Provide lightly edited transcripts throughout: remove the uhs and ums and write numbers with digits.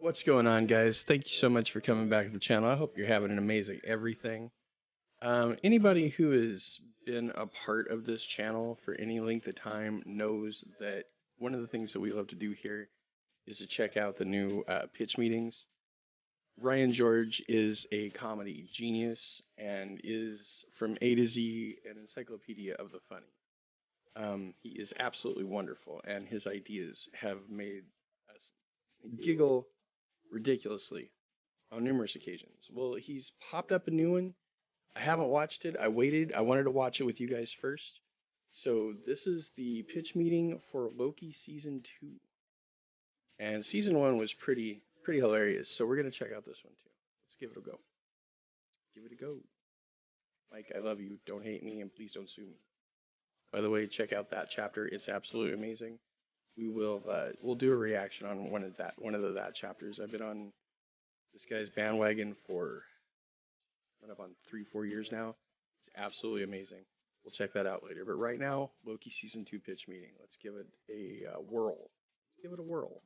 What's going on, guys? Thank you so much for coming back to the channel. I hope you're having an amazing everything. Anybody who has been a part of this channel for any length of time knows that one of the things that we love to do here is to check out the new pitch meetings. Ryan George is a comedy genius and is from A to Z an encyclopedia of the funny. He is absolutely wonderful, and his ideas have made us giggle ridiculously on numerous occasions. Well, he's popped up a new one. I haven't watched it. I waited. I wanted to watch it with you guys first. So this is the pitch meeting for Loki season 2. And season 1 was pretty hilarious. So we're going to check out this one too. Let's give it a go. Give it a go. Mike, I love you. Don't hate me and please don't sue me. By the way, check out that chapter. It's absolutely amazing. We'll do a reaction on one of that chapters. I've been on this guy's bandwagon for up on 3-4 years now. It's absolutely amazing. We'll check that out later. But right now, Loki season 2 pitch meeting. Let's give it a whirl. Give it a whirl.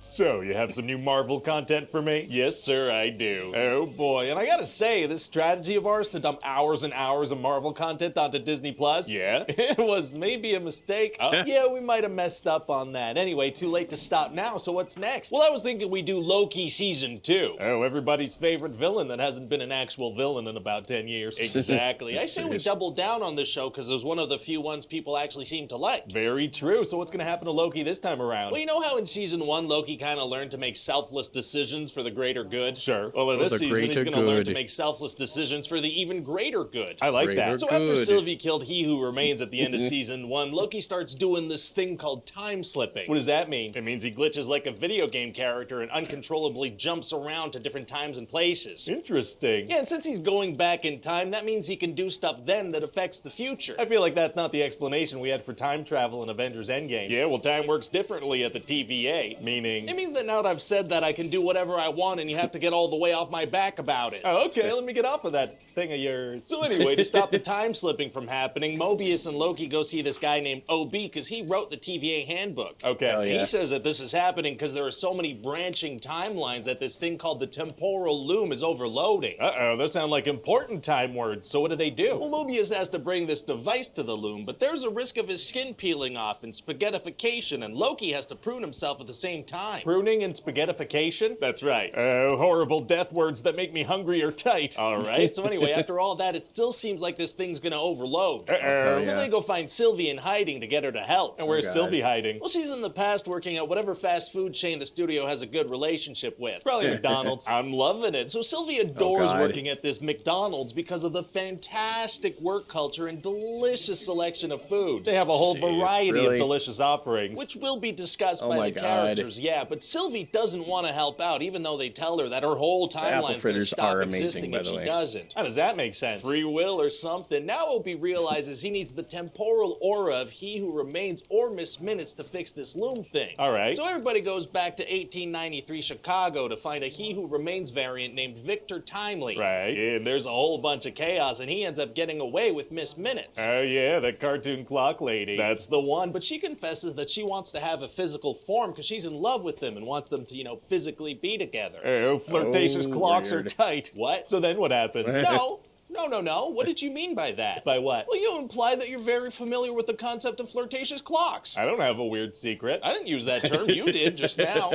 So, you have some new Marvel content for me? Yes, sir, I do. Oh boy, and I gotta say, this strategy of ours to dump hours and hours of Marvel content onto Disney Plus, yeah, it was maybe a mistake. Yeah, we might have messed up on that. Anyway, too late to stop now, so what's next? Well, I was thinking we do Loki season 2. Oh, everybody's favorite villain that hasn't been an actual villain in about 10 years. Exactly. I say we double down on this show because it was one of the few ones people actually seem to like. Very true. So what's gonna happen to Loki this time around? Well, you know how in season 1, Loki kind of learned to make selfless decisions for the greater good? Sure. Well, in this season, he's going to learn to make selfless decisions for the even greater good. I like that. So after Sylvie killed He Who Remains at the end of season 1, Loki starts doing this thing called time slipping. What does that mean? It means he glitches like a video game character and uncontrollably jumps around to different times and places. Interesting. Yeah, and since he's going back in time, that means he can do stuff then that affects the future. I feel like that's not the explanation we had for time travel in Avengers Endgame. Yeah, well, time works differently at the TVA. Meaning? It means that now that I've said that, I can do whatever I want and you have to get all the way off my back about it. Oh, okay, let me get off of that thing of yours. So anyway, to stop the time slipping from happening, Mobius and Loki go see this guy named OB because he wrote the TVA handbook. Okay. Oh, yeah. He says that this is happening because there are so many branching timelines that this thing called the temporal loom is overloading. Uh-oh, those sound like important time words. So what do? Well, Mobius has to bring this device to the loom, but there's a risk of his skin peeling off and spaghettification, and Loki has to prune himself at the same time. Pruning and spaghettification? That's right. Oh, horrible death words that make me hungry or tight. All right, so anyway, after all that, it still seems like this thing's gonna overload. Uh-oh. So they go find Sylvie in hiding to get her to help. And where's Sylvie hiding? Well, she's in the past working at whatever fast food chain the studio has a good relationship with. Probably McDonald's. I'm loving it. So Sylvie adores working at this McDonald's because of the fantastic work culture and delicious selection of food. They have a whole variety of delicious offerings, which will be discussed by the characters, yeah, but Sylvie doesn't want to help out, even though they tell her that her whole timeline's going to stop existing if she doesn't. How does that make sense? Free will or something. Now Opie realizes he needs the temporal aura of He Who Remains or Miss Minutes to fix this loom thing. All right. So everybody goes back to 1893 Chicago to find a He Who Remains variant named Victor Timely. Right. And there's a whole bunch of chaos, and he ends up getting away with Miss Minutes. Oh yeah, the cartoon clock lady. That's the one, but she confesses that she wants to have a physical form because she's in love with them and wants them to, physically be together. Oh, flirtatious clocks are tight. What? So then what happens? No. What did you mean by that? By what? Well, you imply that you're very familiar with the concept of flirtatious clocks. I don't have a weird secret. I didn't use that term. You did just now.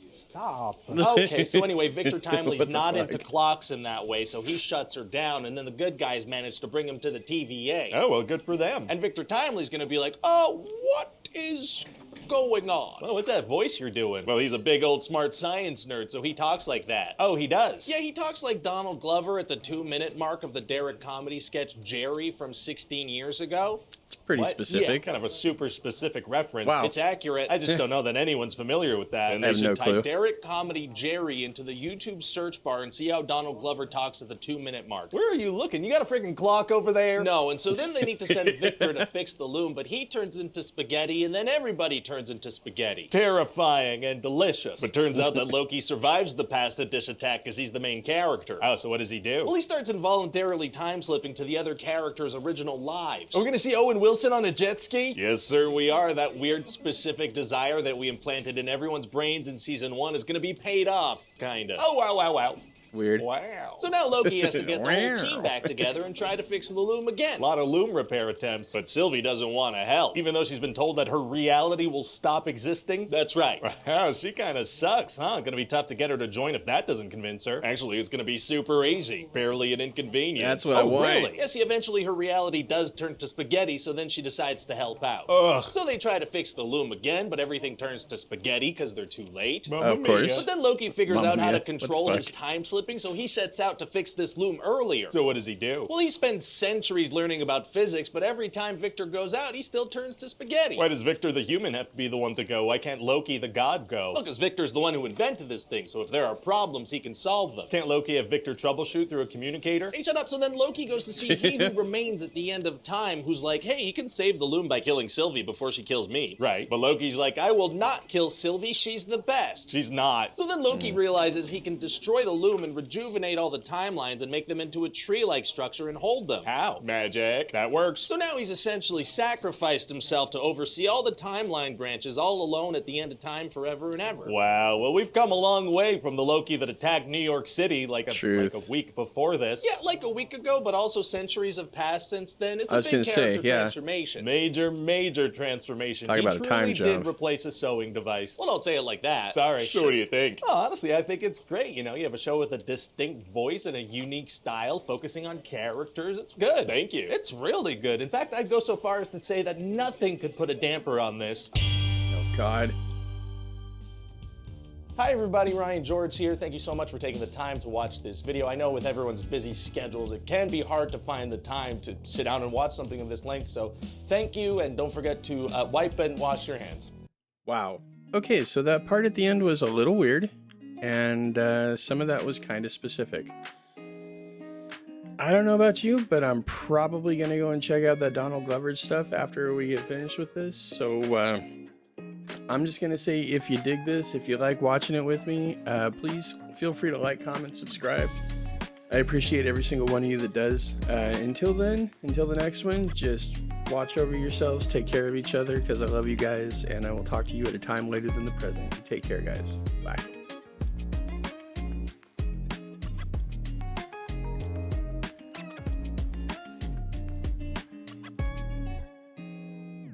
Stop. Okay, so anyway, Victor Timely's not into clocks in that way, so he shuts her down, and then the good guys manage to bring him to the TVA. Oh, well, good for them. And Victor Timely's gonna be like, oh, what is going on? Well, what's that voice you're doing? Well, he's a big old smart science nerd, so he talks like that. Oh, he does? Yeah, he talks like Donald Glover at the 2-minute mark of the Derek comedy sketch Jerry from 16 years ago. It's pretty specific. Yeah, kind of a super specific reference. Wow. It's accurate. I just don't know that anyone's familiar with that. And they should type Derek comedy Jerry into the YouTube search bar and see how Donald Glover talks at the 2-minute mark. Where are you looking? You got a freaking clock over there? No, and so then they need to send Victor to fix the loom, but he turns into spaghetti, and then everybody turns into spaghetti. Terrifying and delicious. But turns out that Loki survives the pasta dish attack because he's the main character. Oh, so what does he do? Well, he starts involuntarily time-slipping to the other characters' original lives. We're gonna see Owen Wilson on a jet ski? Yes, sir, we are. That weird specific desire that we implanted in everyone's brains in season 1 is gonna be paid off, kinda. Oh, wow, wow, wow. Weird. Wow. So now Loki has to get the whole team back together and try to fix the loom again. A lot of loom repair attempts, but Sylvie doesn't want to help. Even though she's been told that her reality will stop existing. That's right. Wow, she kind of sucks, huh? Gonna be tough to get her to join if that doesn't convince her. Actually, it's gonna be super easy. Barely an inconvenience. That's what I want. Really? Yeah, see, eventually her reality does turn to spaghetti, so then she decides to help out. Ugh. So they try to fix the loom again, but everything turns to spaghetti because they're too late. Of course. But then Loki figures Mamma out how mia. to control What the his fuck? time slipping, so he sets out to fix this loom earlier. So what does he do? Well, he spends centuries learning about physics, but every time Victor goes out, he still turns to spaghetti. Why does Victor the human have to be the one to go? Why can't Loki the god go? Look, because Victor's the one who invented this thing, so if there are problems, he can solve them. Can't Loki have Victor troubleshoot through a communicator? Hey, shut up. So then Loki goes to see he who remains at the end of time, who's like, hey, you can save the loom by killing Sylvie before she kills me. Right. But Loki's like, I will not kill Sylvie. She's the best. She's not. So then Loki realizes he can destroy the loom and rejuvenate all the timelines and make them into a tree-like structure and hold them. How? Magic. That works. So now he's essentially sacrificed himself to oversee all the timeline branches all alone at the end of time forever and ever. Wow. Well, we've come a long way from the Loki that attacked New York City like a week before this. Yeah, like a week ago, but also centuries have passed since then. It's a big character transformation. Major transformation. Talk about a time He jump. did replace a sewing device. Well, don't say it like that. Sorry. So what do you think? Oh, honestly, I think it's great. You know, you have a show with a distinct voice and a unique style, focusing on characters. It's good. Thank you. It's really good. In fact, I'd go so far as to say that nothing could put a damper on this. Oh, God. Hi everybody, Ryan George here. Thank you so much for taking the time to watch this video. I know with everyone's busy schedules, it can be hard to find the time to sit down and watch something of this length, so thank you, and don't forget to wipe and wash your hands. Wow. Okay, so that part at the end was a little weird, and some of that was kind of specific. I don't know about you, but I'm probably going to go and check out that Donald Glover stuff after we get finished with this, so I'm just going to say, if you dig this, if you like watching it with me, please feel free to like, comment, subscribe. I appreciate every single one of you that does. Until then, until the next one, just watch over yourselves, take care of each other, because I love you guys, and I will talk to you at a time later than the present. Take care, guys. Bye.